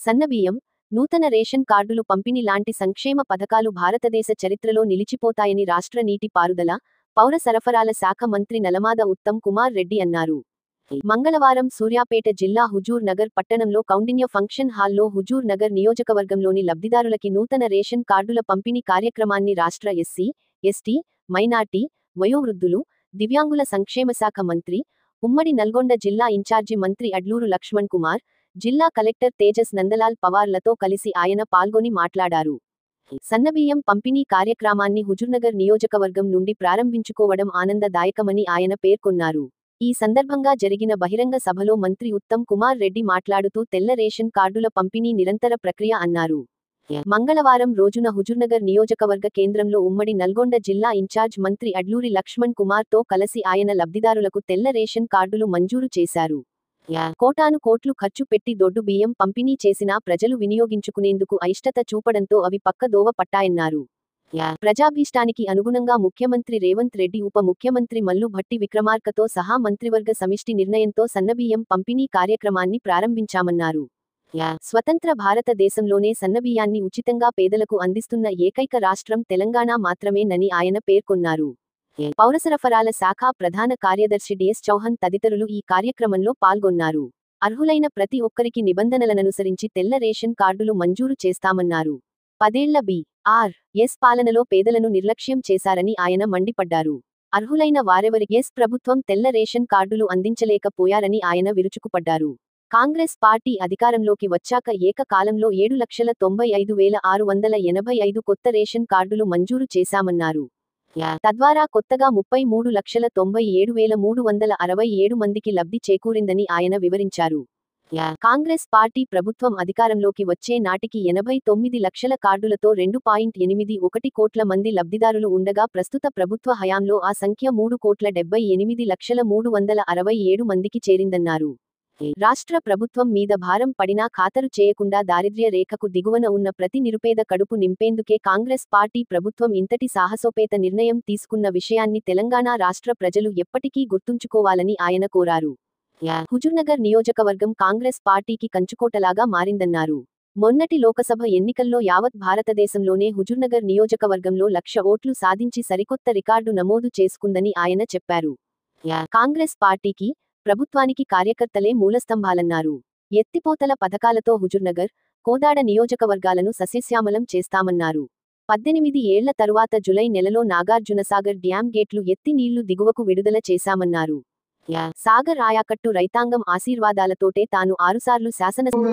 సన్నబియ్యం, నూతన రేషన్ కార్డులు పంపిణీ లాంటి సంక్షేమ పథకాలు భారతదేశ చరిత్రలో నిలిచిపోతాయని రాష్ట్ర నీటి పారుదల, పౌర సరఫరాల శాఖ మంత్రి నలమాద ఉత్తమ్ కుమార్ రెడ్డి అన్నారు. మంగళవారం సూర్యాపేట జిల్లా హుజూర్ నగర్ పట్టణంలో కౌండిన్య ఫంక్షన్ హాల్లో హుజూర్ నగర్ నియోజకవర్గంలోని లబ్ధిదారులకి నూతన రేషన్ కార్డుల పంపిణీ కార్యక్రమాన్ని రాష్ట్ర ఎస్సీ, ఎస్టీ, మైనార్టీ, వయోవృద్ధులు, దివ్యాంగుల సంక్షేమ శాఖ మంత్రి, ఉమ్మడి నల్గొండ జిల్లా ఇన్ఛార్జి మంత్రి అడ్లూరు లక్ష్మణ్ కుమార్, జిల్లా కలెక్టర్ తేజస్ నందలాల్ పవార్లతో కలిసి ఆయన పాల్గొని మాట్లాడారు. సన్నబియ్యం పంపిణీ కార్యక్రమాన్ని హుజూర్నగర్ నియోజకవర్గం నుండి ప్రారంభించుకోవడం ఆనందదాయకమని ఆయన పేర్కొన్నారు. ఈ సందర్భంగా జరిగిన బహిరంగ సభలో మంత్రి ఉత్తమ్ కుమార్ రెడ్డి మాట్లాడుతూ తెల్ల రేషన్ కార్డుల పంపిణీ నిరంతర ప్రక్రియ అన్నారు. మంగళవారం రోజున హుజూర్నగర్ నియోజకవర్గ కేంద్రంలో ఉమ్మడి నల్గొండ జిల్లా ఇన్ఛార్జ్ మంత్రి అడ్లూరి లక్ష్మణ్ కుమార్ తో కలిసి ఆయన లబ్ధిదారులకు తెల్ల రేషన్ కార్డులు మంజూరు చేశారు. కోటాను కోట్లు ఖర్చు పెట్టి దొడ్డు బియ్యం పంపిణీ చేసినా ప్రజలు వినియోగించుకునేందుకు అయిష్టత చూపడంతో అవి పక్కదోవ పట్టాయన్నారు. ప్రజాభీష్టానికి అనుగుణంగా ముఖ్యమంత్రి రేవంత్ రెడ్డి ఉప ముఖ్యమంత్రి మల్లు భట్టి విక్రమార్కతో సహా మంత్రివర్గ సమిష్టి నిర్ణయంతో సన్నబియ్యం పంపిణీ కార్యక్రమాన్ని ప్రారంభించామన్నారు. స్వతంత్ర భారతదేశంలోనే సన్నబియ్యాన్ని ఉచితంగా పేదలకు అందిస్తున్న ఏకైక రాష్ట్రం తెలంగాణ మాత్రమేనని ఆయన పేర్కొన్నారు. పౌరసరఫరాల శాఖ ప్రధాన కార్యదర్శి డిఎస్ చౌహాన్ తదితరులు ఈ కార్యక్రమంలో పాల్గొన్నారు. అర్హులైన ప్రతి ఒక్కరికి నిబంధనలననుసరించి తెల్ల రేషన్ కార్డులు మంజూరు చేస్తామన్నారు. 10 ఏళ్ల బి.ఆర్.ఎస్ పాలనలో పేదలను నిర్లక్ష్యం చేశారని ఆయన మండిపడ్డారు. అర్హులైన వారెవరికి ప్రభుత్వం తెల్ల రేషన్ కార్డులు అందించలేకపోయారని ఆయన విరుచుకుపడ్డారు. కాంగ్రెస్ పార్టీ అధికారంలోకి వచ్చాక ఏకకాలంలో 7,95,685 కొత్త రేషన్ కార్డులు మంజూరు చేశామన్నారు. తద్వారా కొత్తగా 33,97,367 మందికి లబ్ధి చేకూరిందని ఆయన వివరించారు. కాంగ్రెస్ పార్టీ ప్రభుత్వం అధికారంలోకి వచ్చే నాటికి 89 లక్షల కార్డులతో 2.81 కోట్ల మంది లబ్ధిదారులు ఉండగా ప్రస్తుత ప్రభుత్వ హయాంలో ఆ సంఖ్య 3,78,367 మందికి చేరిందన్నారు. రాష్ట్ర ప్రభుత్వం మీద భారం పడినా ఖాతరు చేయకుండా దారిద్ర్య రేఖకు దిగువన ఉన్న ప్రతి నిరుపేద కడుపు నింపేందుకే కాంగ్రెస్ పార్టీ ప్రభుత్వం ఇంతటి సాహసోపేత నిర్ణయం తీసుకున్న విషయాన్ని తెలంగాణ రాష్ట్ర ప్రజలు ఎప్పటికీ గుర్తుంచుకోవాలని ఆయన కోరారు. హుజూర్నగర్ నియోజకవర్గం కాంగ్రెస్ పార్టీకి కంచుకోటలాగా మారిందన్నారు. మొన్నటి లోకసభ ఎన్నికల్లో యావత్ భారతదేశంలోనే హుజూర్నగర్ నియోజకవర్గంలో 1,00,000 ఓట్లు సాధించి సరికొత్త రికార్డు నమోదు చేసుకుందని ఆయన చెప్పారు. కాంగ్రెస్ పార్టీకి, ప్రభుత్వానికి కార్యకర్తలే మూలస్తంభాలన్నారు. ఎత్తిపోతల పథకాలతో హుజూర్నగర్, కోదాడ నియోజకవర్గాలను సస్యశ్యామలం చేస్తామన్నారు. 18 ఏళ్ల తరువాత జులై నెలలో నాగార్జునసాగర్ డ్యాం గేట్లు ఎత్తి నీళ్లు దిగువకు విడుదల చేశామన్నారు. సాగర్ ఆయకట్టు రైతాంగం ఆశీర్వాదాలతోటే తాను 6 సార్లు శాసనసభ